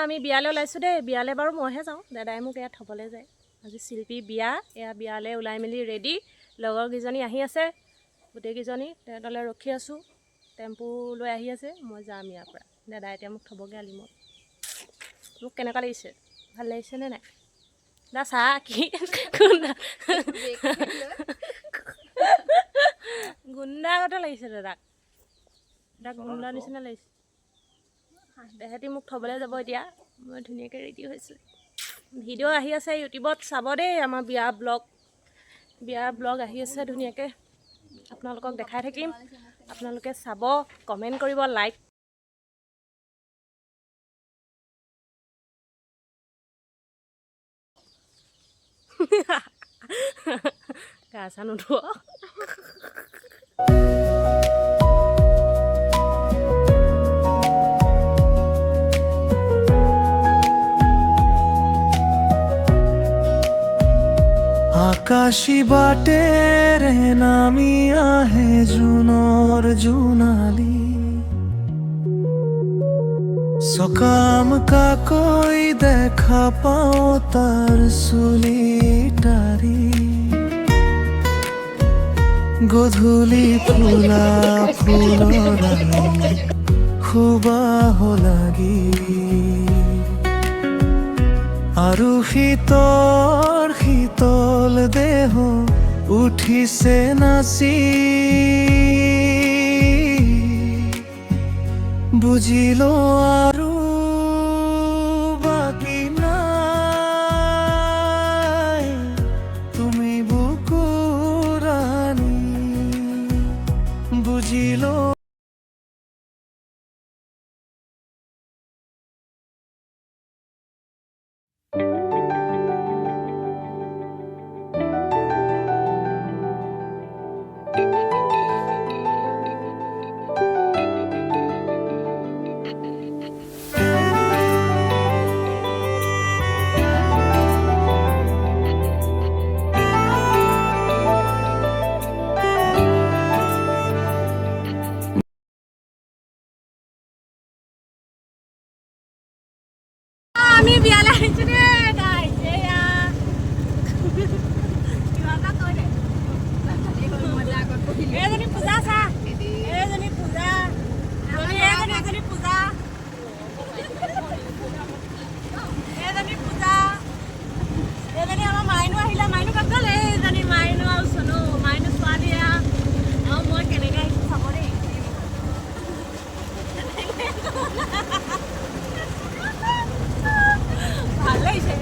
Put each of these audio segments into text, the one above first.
আমি বিয়ালৈ ওলাইছোঁ দেই। বিয়ালৈ বাৰু মইহে যাওঁ, দাদাই মোক ইয়াত থ'বলৈ যায়। আজি শিল্পী বিয়া, এয়া বিয়ালৈ ওলাই মেলি ৰেডি। লগৰকেইজনী আহি আছে, গোটেইকেইজনী তেহেঁতলৈ ৰখি আছোঁ। টেম্পু লৈ আহি আছে, মই যাম ইয়াৰ পৰা। দাদাই এতিয়া মোক থ'বগৈ আলিমত। মোক কেনেকুৱা লাগিছে, ভাল লাগিছেনে নাই? দা চাহ কি গুণ্ডা আগতে লাগিছে দাদাক। দাদাক গুণ্ডা নিচিনা লাগিছে। তেহেঁতি মোক থ'বলৈ যাব এতিয়া। মই ধুনীয়াকৈ ৰেডি হৈছোঁ। ভিডিঅ' আহি আছে ইউটিউবত, চাব দেই। আমাৰ বিয়াৰ ব্লগ আহি আছে ধুনীয়াকৈ। আপোনালোকক দেখাই থাকিম, আপোনালোকে চাব, কমেণ্ট কৰিব, লাইক। গা চা নুধুৱ। আকাশী বাটেৰে নামি আহে জোনৰ জোনালী সকাম কাকৈ দেখা পাওঁ তাৰ চুলি টাৰি গধূলি ফুলা ফুলৰ সুবাহ লাগি আৰু শীতল দেহ উঠিছে নাচি বুজিলো আৰু বাকী নাই তুমি বুকুৰাণী বুজিলো। আমি বিয়ালৈ আহিছোঁ দেই গাইজ। এয়া এইজনী পূজা চা, এইজনী পূজা, এইজনী পূজা, এইজনী পূজা, এইজনী আমাৰ মাইনু আহিলে। মাইনু ক'ত গ'ল? এইজনী মাইনু আৰু চনু। মাইনু ছোৱালী আৰু মই কেনেকৈ আহিছোঁ চাব দেই। ভাল লাগিছে।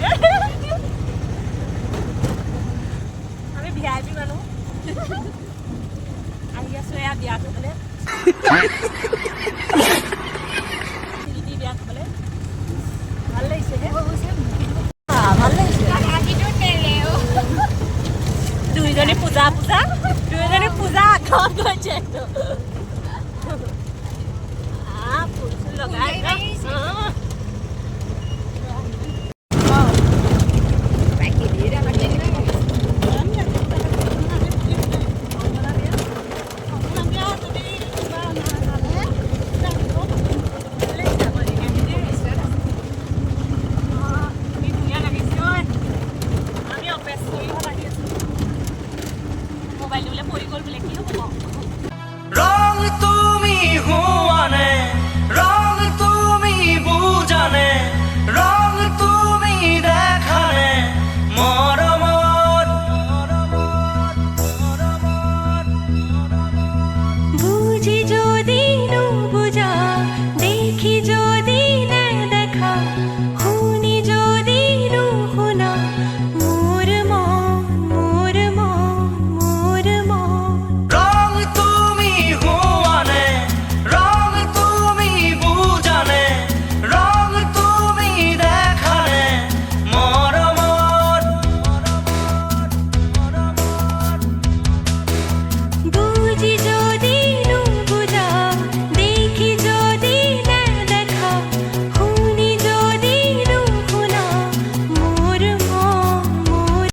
আমি VIP মানুহ আহি আছোঁ এয়া বিয়া খাবলৈ। বিয়া খাবলৈ ভাল লাগিছে, ভাল লাগিছে। দুইজনী পূজা আগত গৈছে। ফুল চুল লগাই